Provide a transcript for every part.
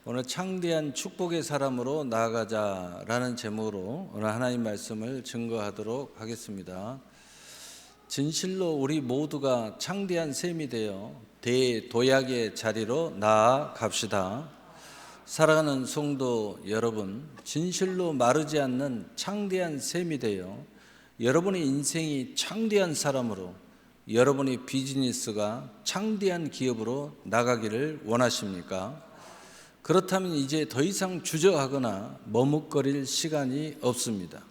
오늘 창대한 축복의 사람으로 나아가자라는 제목으로 오늘 하나님 말씀을 증거하도록 하겠습니다. 진실로 우리 모두가 창대한 셈이 되어 대도약의 자리로 나아갑시다. 사랑하는 성도 여러분, 진실로 마르지 않는 창대한 셈이 되어 여러분의 인생이 창대한 사람으로, 여러분의 비즈니스가 창대한 기업으로 나가기를 원하십니까? 그렇다면 이제 더 이상 주저하거나 머뭇거릴 시간이 없습니다.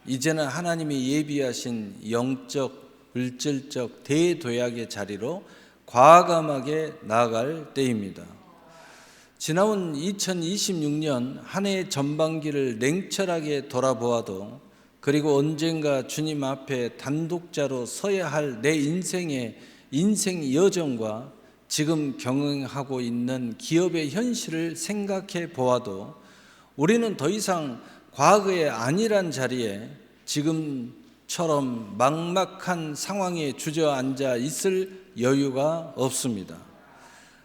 이제는 하나님이 예비하신 영적, 물질적 대도약의 자리로 과감하게 나아갈 때입니다. 지나온 2026년 한 해의 전반기를 냉철하게 돌아보아도, 그리고 언젠가 주님 앞에 단독자로 서야 할 내 인생의 인생 여정과 지금 경영하고 있는 기업의 현실을 생각해 보아도 우리는 더 이상 과거의 안일한 자리에 지금처럼 막막한 상황에 주저앉아 있을 여유가 없습니다.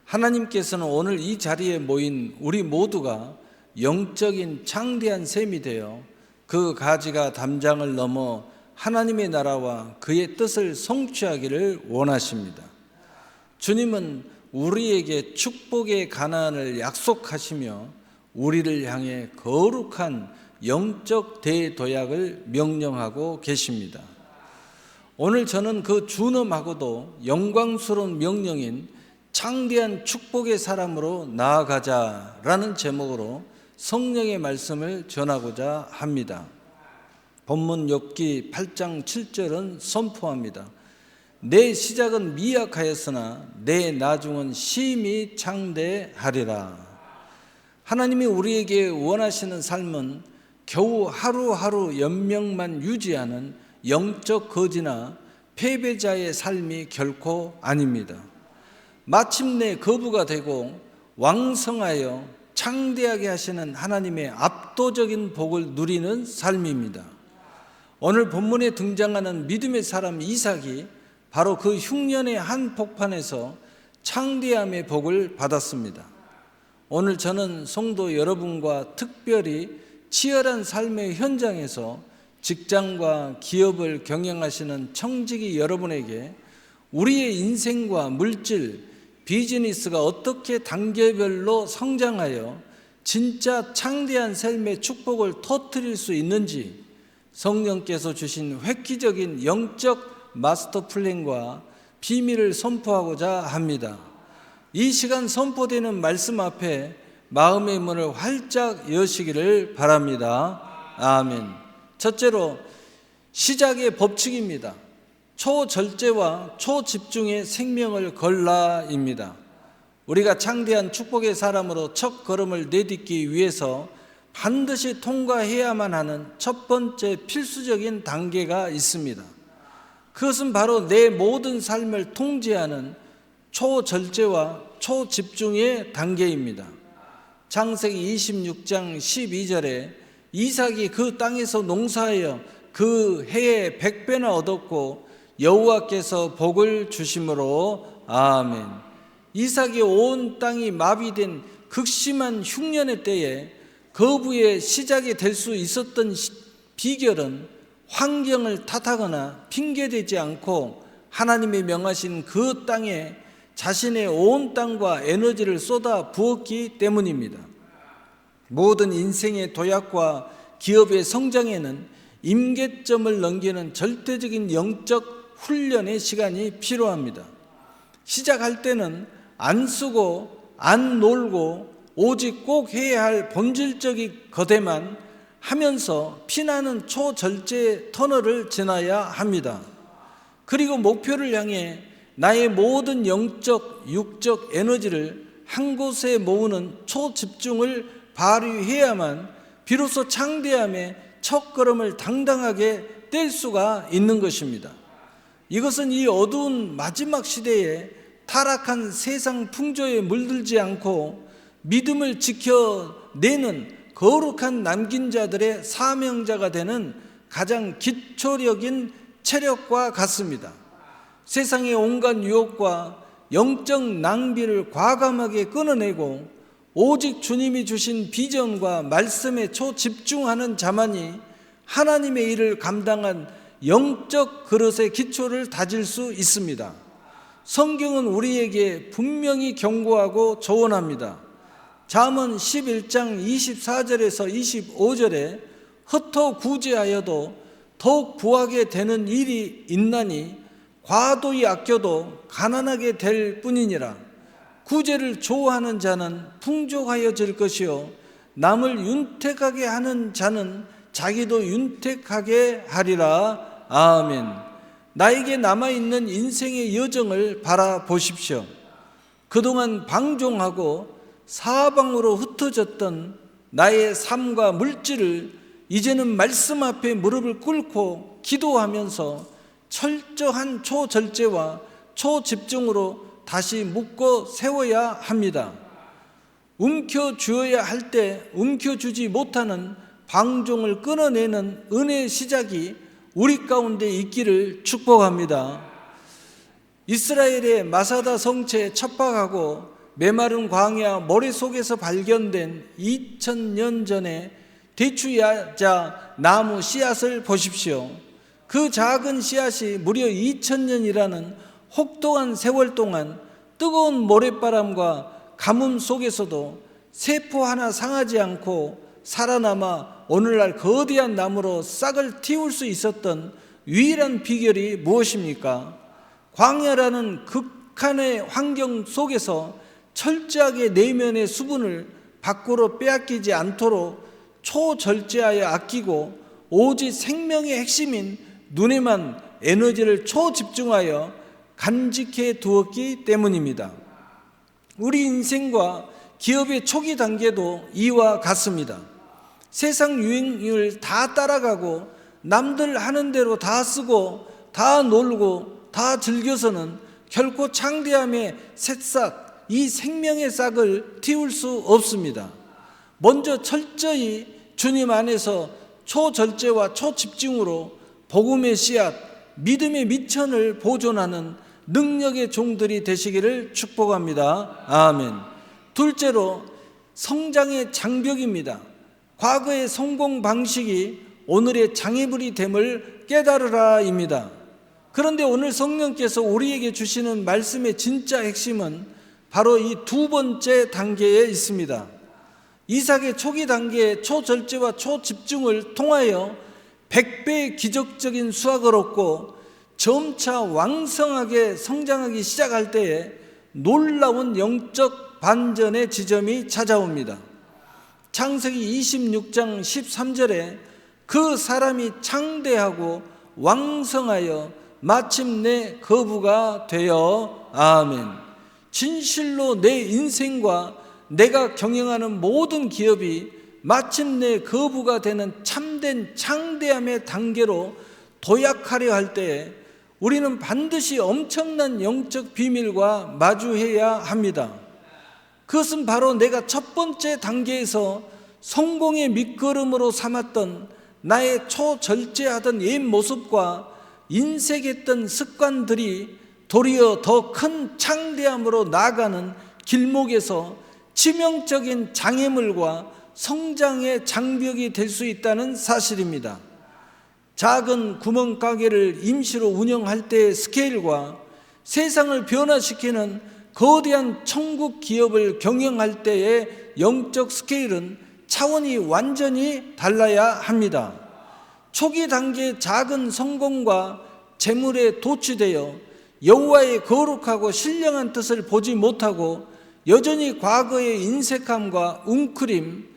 하나님께서는 오늘 이 자리에 모인 우리 모두가 영적인 창대한 셈이 되어 그 가지가 담장을 넘어 하나님의 나라와 그의 뜻을 성취하기를 원하십니다. 주님은 우리에게 축복의 가나안을 약속하시며 우리를 향해 거룩한 영적 대도약을 명령하고 계십니다. 오늘 저는 그 준엄하고도 영광스러운 명령인 창대한 축복의 사람으로 나아가자라는 제목으로 성령의 말씀을 전하고자 합니다. 본문 욥기 8장 7절은 선포합니다. 내 시작은 미약하였으나 내 나중은 심히 창대하리라. 하나님이 우리에게 원하시는 삶은 겨우 하루하루 연명만 유지하는 영적 거지나 패배자의 삶이 결코 아닙니다. 마침내 거부가 되고 왕성하여 창대하게 하시는 하나님의 압도적인 복을 누리는 삶입니다. 오늘 본문에 등장하는 믿음의 사람 이삭이 바로 그 흉년의 한 폭판에서 창대함의 복을 받았습니다. 오늘 저는 성도 여러분과 특별히 치열한 삶의 현장에서 직장과 기업을 경영하시는 청지기 여러분에게 우리의 인생과 물질, 비즈니스가 어떻게 단계별로 성장하여 진짜 창대한 삶의 축복을 터뜨릴 수 있는지 성령께서 주신 획기적인 영적 마스터 플랜과 비밀을 선포하고자 합니다. 이 시간 선포되는 말씀 앞에 마음의 문을 활짝 여시기를 바랍니다. 아멘. 첫째로 시작의 법칙입니다. 초절제와 초집중의 생명을 걸라입니다. 우리가 창대한 축복의 사람으로 첫 걸음을 내딛기 위해서 반드시 통과해야만 하는 첫 번째 필수적인 단계가 있습니다. 그것은 바로 내 모든 삶을 통제하는 초절제와 초집중의 단계입니다. 창세기 26장 12절에 이삭이 그 땅에서 농사하여 그 해에 100배나 얻었고 여호와께서 복을 주심으로 아멘. 이삭이 온 땅이 마비된 극심한 흉년의 때에 거부의 시작이 될 수 있었던 비결은 환경을 탓하거나 핑계대지 않고 하나님이 명하신 그 땅에 자신의 온 땅과 에너지를 쏟아 부었기 때문입니다. 모든 인생의 도약과 기업의 성장에는 임계점을 넘기는 절대적인 영적 훈련의 시간이 필요합니다. 시작할 때는 안 쓰고 안 놀고 오직 꼭 해야 할 본질적인 거대만 하면서 피나는 초절제 터널을 지나야 합니다. 그리고 목표를 향해 나의 모든 영적, 육적 에너지를 한 곳에 모으는 초집중을 발휘해야만 비로소 창대함의 첫걸음을 당당하게 뗄 수가 있는 것입니다. 이것은 이 어두운 마지막 시대에 타락한 세상 풍조에 물들지 않고 믿음을 지켜내는 거룩한 남긴 자들의 사명자가 되는 가장 기초적인 체력과 같습니다. 세상의 온갖 유혹과 영적 낭비를 과감하게 끊어내고 오직 주님이 주신 비전과 말씀에 초집중하는 자만이 하나님의 일을 감당한 영적 그릇의 기초를 다질 수 있습니다. 성경은 우리에게 분명히 경고하고 조언합니다. 잠언 11장 24절에서 25절에 흩어 구제하여도 더욱 부하게 되는 일이 있나니 과도히 아껴도 가난하게 될 뿐이니라. 구제를 좋아하는 자는 풍족하여질 것이요 남을 윤택하게 하는 자는 자기도 윤택하게 하리라. 아멘. 나에게 남아있는 인생의 여정을 바라보십시오. 그동안 방종하고 사방으로 흩어졌던 나의 삶과 물질을 이제는 말씀 앞에 무릎을 꿇고 기도하면서 철저한 초절제와 초집중으로 다시 묶어 세워야 합니다. 움켜쥐어야 할 때 움켜쥐지 못하는 방종을 끊어내는 은혜의 시작이 우리 가운데 있기를 축복합니다. 이스라엘의 마사다 성체에 첩박하고 메마른 광야 모래 속에서 발견된 2000년 전의 대추야자 나무 씨앗을 보십시오. 그 작은 씨앗이 무려 2000년이라는 혹독한 세월 동안 뜨거운 모래바람과 가뭄 속에서도 세포 하나 상하지 않고 살아남아 오늘날 거대한 나무로 싹을 틔울 수 있었던 유일한 비결이 무엇입니까? 광야라는 극한의 환경 속에서 철저하게 내면의 수분을 밖으로 빼앗기지 않도록 초절제하여 아끼고 오직 생명의 핵심인 눈에만 에너지를 초집중하여 간직해 두었기 때문입니다. 우리 인생과 기업의 초기 단계도 이와 같습니다. 세상 유행을 다 따라가고 남들 하는 대로 다 쓰고 다 놀고 다 즐겨서는 결코 창대함의 새싹, 이 생명의 싹을 틔울 수 없습니다. 먼저 철저히 주님 안에서 초절제와 초집중으로 복음의 씨앗, 믿음의 미천을 보존하는 능력의 종들이 되시기를 축복합니다. 아멘. 둘째로 성장의 장벽입니다. 과거의 성공 방식이 오늘의 장애물이 됨을 깨달으라입니다. 그런데 오늘 성령께서 우리에게 주시는 말씀의 진짜 핵심은 바로 이 두 번째 단계에 있습니다. 이삭의 초기 단계의 초절제와 초집중을 통하여 100배의 기적적인 수확을 얻고 점차 왕성하게 성장하기 시작할 때에 놀라운 영적 반전의 지점이 찾아옵니다. 창세기 26장 13절에 그 사람이 창대하고 왕성하여 마침내 거부가 되어 아멘. 진실로 내 인생과 내가 경영하는 모든 기업이 마침내 거부가 되는 참된 창대함의 단계로 도약하려 할 때에 우리는 반드시 엄청난 영적 비밀과 마주해야 합니다. 그것은 바로 내가 첫 번째 단계에서 성공의 밑거름으로 삼았던 나의 초절제하던 옛 모습과 인색했던 습관들이 도리어 더 큰 창대함으로 나아가는 길목에서 치명적인 장애물과 성장의 장벽이 될 수 있다는 사실입니다. 작은 구멍가게를 임시로 운영할 때의 스케일과 세상을 변화시키는 거대한 천국 기업을 경영할 때의 영적 스케일은 차원이 완전히 달라야 합니다. 초기 단계의 작은 성공과 재물에 도취되어 여호와의 거룩하고 신령한 뜻을 보지 못하고 여전히 과거의 인색함과 웅크림,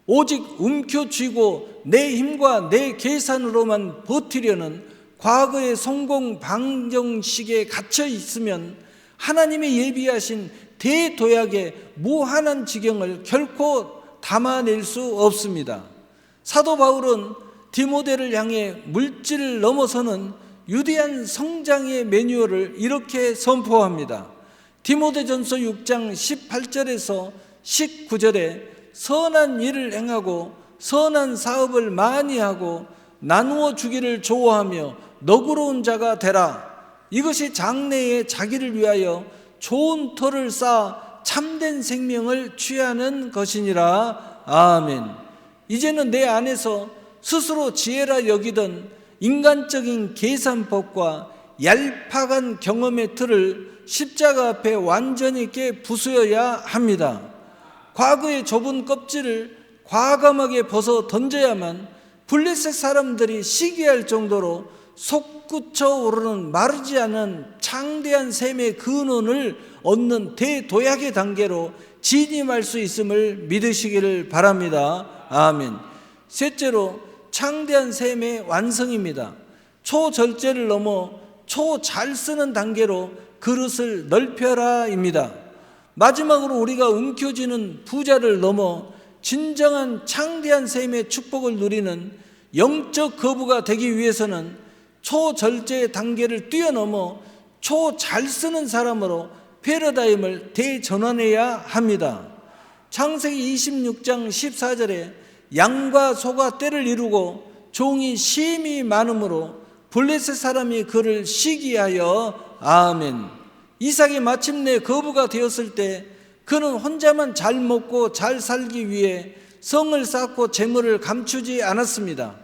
오직 움켜쥐고 내 힘과 내 계산으로만 버티려는 과거의 성공 방정식에 갇혀 있으면 하나님의 예비하신 대도약의 무한한 지경을 결코 담아낼 수 없습니다. 사도 바울은 디모데를 향해 물질을 넘어서는 위대한 성장의 매뉴얼을 이렇게 선포합니다. 디모데전서 6장 18절에서 19절에 선한 일을 행하고 선한 사업을 많이 하고 나누어 주기를 좋아하며 너그러운 자가 되라. 이것이 장래에 자기를 위하여 좋은 터를 쌓아 참된 생명을 취하는 것이니라. 아멘. 이제는 내 안에서 스스로 지혜라 여기던 인간적인 계산법과 얄팍한 경험의 틀을 십자가 앞에 완전히 있게 부수어야 합니다. 과거의 좁은 껍질을 과감하게 벗어 던져야만 블레셋 사람들이 시기할 정도로 솟구쳐 오르는 마르지 않은 창대한 샘의 근원을 얻는 대도약의 단계로 진입할 수 있음을 믿으시기를 바랍니다. 아멘. 셋째로 창대한 샘의 완성입니다. 초절제를 넘어 초잘 쓰는 단계로 그릇을 넓혀라입니다. 마지막으로 우리가 움켜쥐는 부자를 넘어 진정한 창대한 샘의 축복을 누리는 영적 거부가 되기 위해서는 초절제의 단계를 뛰어넘어 초잘 쓰는 사람으로 패러다임을 대전환해야 합니다. 창세기 26장 14절에 양과 소가 떼를 이루고 종이 심히 많음으로 블레셋 사람이 그를 시기하여 아멘. 이삭이 마침내 거부가 되었을 때 그는 혼자만 잘 먹고 잘 살기 위해 성을 쌓고 재물을 감추지 않았습니다.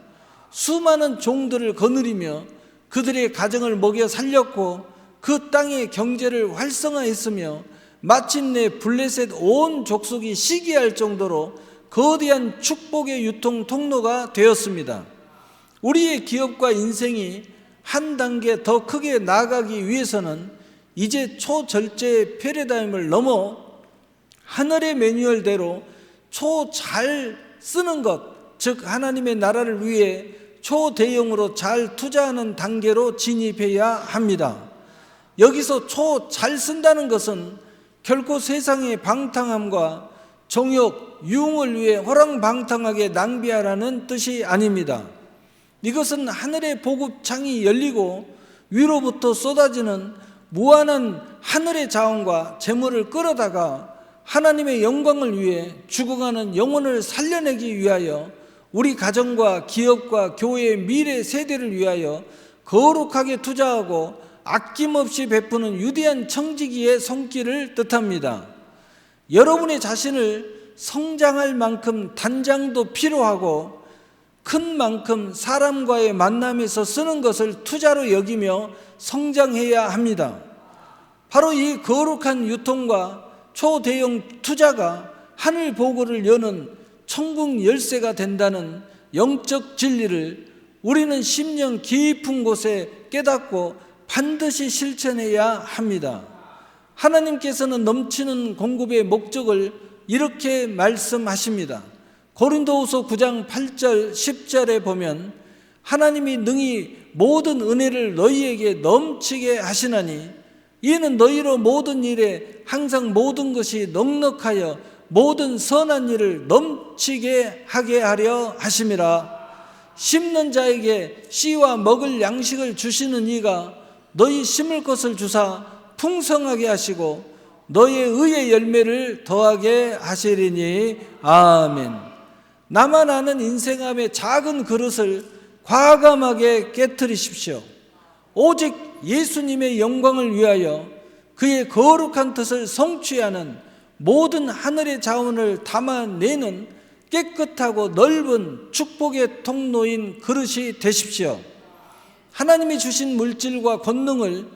수많은 종들을 거느리며 그들의 가정을 먹여 살렸고 그 땅의 경제를 활성화했으며 마침내 블레셋 온 족속이 시기할 정도로 거대한 축복의 유통 통로가 되었습니다. 우리의 기업과 인생이 한 단계 더 크게 나아가기 위해서는 이제 초절제의 패러다임을 넘어 하늘의 매뉴얼대로 초잘 쓰는 것, 즉 하나님의 나라를 위해 초대형으로 잘 투자하는 단계로 진입해야 합니다. 여기서 초잘 쓴다는 것은 결코 세상의 방탕함과 정욕, 유흥을 위해 호랑방탕하게 낭비하라는 뜻이 아닙니다. 이것은 하늘의 보급창이 열리고 위로부터 쏟아지는 무한한 하늘의 자원과 재물을 끌어다가 하나님의 영광을 위해 죽어가는 영혼을 살려내기 위하여 우리 가정과 기업과 교회의 미래 세대를 위하여 거룩하게 투자하고 아낌없이 베푸는 위대한 청지기의 손길을 뜻합니다. 여러분의 자신을 성장할 만큼 단장도 필요하고 큰 만큼 사람과의 만남에서 쓰는 것을 투자로 여기며 성장해야 합니다. 바로 이 거룩한 유통과 초대형 투자가 하늘 보고를 여는 천국 열쇠가 된다는 영적 진리를 우리는 심령 깊은 곳에 깨닫고 반드시 실천해야 합니다. 하나님께서는 넘치는 공급의 목적을 이렇게 말씀하십니다. 고린도후서 9장 8절 10절에 보면 하나님이 능히 모든 은혜를 너희에게 넘치게 하시나니 이는 너희로 모든 일에 항상 모든 것이 넉넉하여 모든 선한 일을 넘치게 하게 하려 하심이라. 심는 자에게 씨와 먹을 양식을 주시는 이가 너희 심을 것을 주사 풍성하게 하시고 너희의 의의 열매를 더하게 하시리니 아멘. 나만 아는 인생함의 작은 그릇을 과감하게 깨트리십시오. 오직 예수님의 영광을 위하여 그의 거룩한 뜻을 성취하는 모든 하늘의 자원을 담아내는 깨끗하고 넓은 축복의 통로인 그릇이 되십시오. 하나님이 주신 물질과 권능을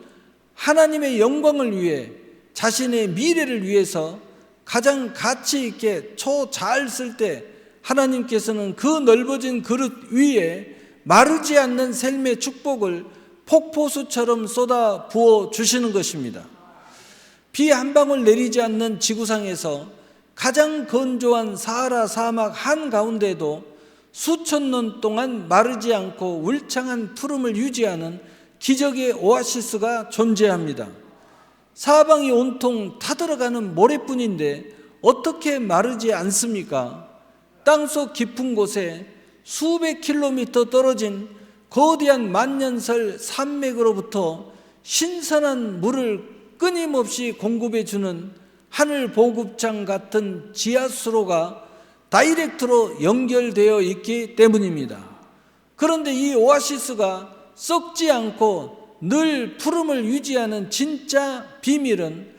하나님의 영광을 위해 자신의 미래를 위해서 가장 가치 있게 잘 쓸 때 하나님께서는 그 넓어진 그릇 위에 마르지 않는 삶의 축복을 폭포수처럼 쏟아 부어 주시는 것입니다. 비 한 방울 내리지 않는 지구상에서 가장 건조한 사하라 사막 한가운데도 수천 년 동안 마르지 않고 울창한 푸름을 유지하는 기적의 오아시스가 존재합니다. 사방이 온통 타들어가는 모래뿐인데 어떻게 마르지 않습니까? 땅속 깊은 곳에 수백 킬로미터 떨어진 거대한 만년설 산맥으로부터 신선한 물을 끊임없이 공급해 주는 하늘 보급창 같은 지하수로가 다이렉트로 연결되어 있기 때문입니다. 그런데 이 오아시스가 썩지 않고 늘 푸름을 유지하는 진짜 비밀은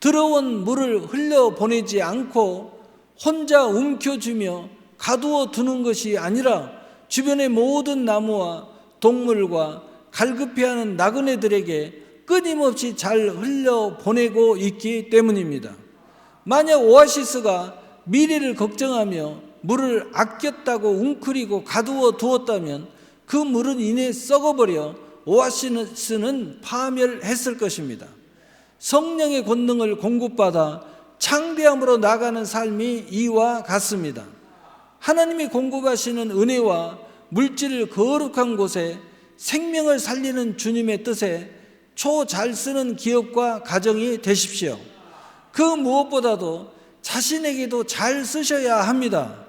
더러운 물을 흘려보내지 않고 혼자 움켜쥐며 가두어 두는 것이 아니라 주변의 모든 나무와 동물과 갈급해하는 나그네들에게 끊임없이 잘 흘려보내고 있기 때문입니다. 만약 오아시스가 미래를 걱정하며 물을 아꼈다고 웅크리고 가두어 두었다면 그 물은 이내 썩어버려 오아시스는 파멸했을 것입니다. 성령의 권능을 공급받아 창대함으로 나가는 삶이 이와 같습니다. 하나님이 공급하시는 은혜와 물질을 거룩한 곳에 생명을 살리는 주님의 뜻에 초 잘 쓰는 기업과 가정이 되십시오. 그 무엇보다도 자신에게도 잘 쓰셔야 합니다.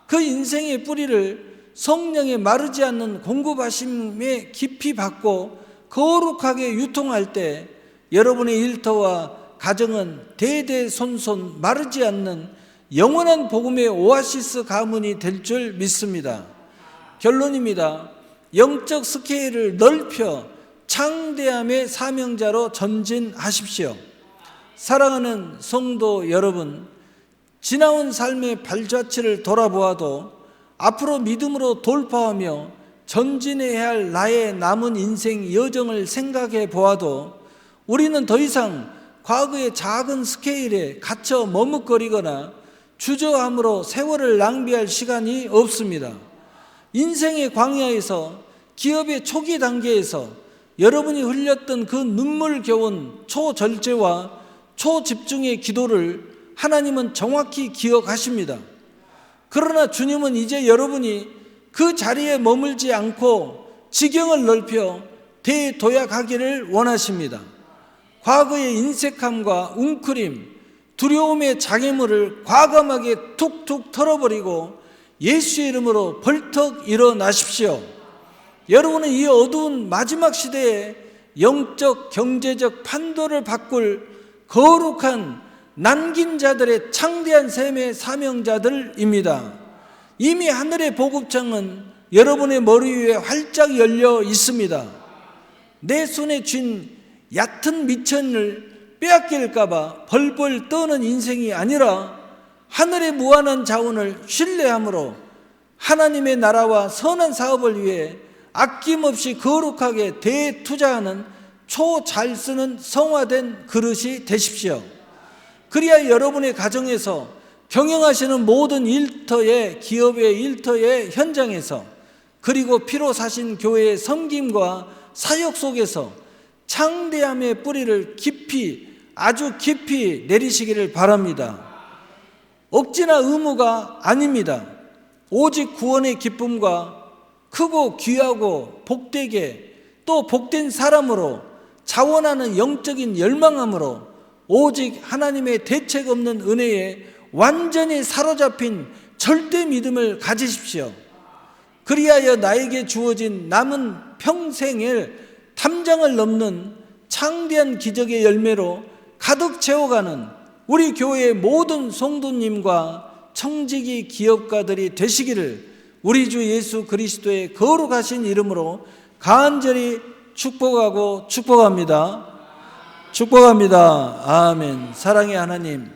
그 인생의 뿌리를 성령의 마르지 않는 공급하심에 깊이 받고 거룩하게 유통할 때 여러분의 일터와 가정은 대대손손 마르지 않는 영원한 복음의 오아시스 가문이 될 줄 믿습니다. 결론입니다. 영적 스케일을 넓혀 창대함의 사명자로 전진하십시오. 사랑하는 성도 여러분, 지나온 삶의 발자취를 돌아보아도 앞으로 믿음으로 돌파하며 전진해야 할 나의 남은 인생 여정을 생각해 보아도 우리는 더 이상 과거의 작은 스케일에 갇혀 머뭇거리거나 주저함으로 세월을 낭비할 시간이 없습니다. 인생의 광야에서, 기업의 초기 단계에서 여러분이 흘렸던 그 눈물겨운 초절제와 초집중의 기도를 하나님은 정확히 기억하십니다. 그러나 주님은 이제 여러분이 그 자리에 머물지 않고 지경을 넓혀 대도약하기를 원하십니다. 과거의 인색함과 웅크림, 두려움의 장애물을 과감하게 툭툭 털어버리고 예수의 이름으로 벌떡 일어나십시오. 여러분은 이 어두운 마지막 시대에 영적, 경제적 판도를 바꿀 거룩한 남긴 자들의 창대한 셈의 사명자들입니다. 이미 하늘의 보급창은 여러분의 머리 위에 활짝 열려 있습니다. 내 손에 쥔 얕은 미천을 빼앗길까봐 벌벌 떠는 인생이 아니라 하늘의 무한한 자원을 신뢰함으로 하나님의 나라와 선한 사업을 위해 아낌없이 거룩하게 대투자하는 초 잘 쓰는 성화된 그릇이 되십시오. 그리야 여러분의 가정에서 경영하시는 모든 일터의 기업의 일터의 현장에서 그리고 피로 사신 교회의 섬김과 사역 속에서 창대함의 뿌리를 깊이 아주 깊이 내리시기를 바랍니다. 억지나 의무가 아닙니다. 오직 구원의 기쁨과 크고 귀하고 복되게 또 복된 사람으로 자원하는 영적인 열망함으로 오직 하나님의 대책 없는 은혜에 완전히 사로잡힌 절대 믿음을 가지십시오. 그리하여 나에게 주어진 남은 평생을 탐장을 넘는 창대한 기적의 열매로 가득 채워가는 우리 교회의 모든 성도님과 청지기 기업가들이 되시기를 우리 주 예수 그리스도의 거룩하신 이름으로 간절히 축복합니다. 축복합니다. 아멘. 사랑의 하나님,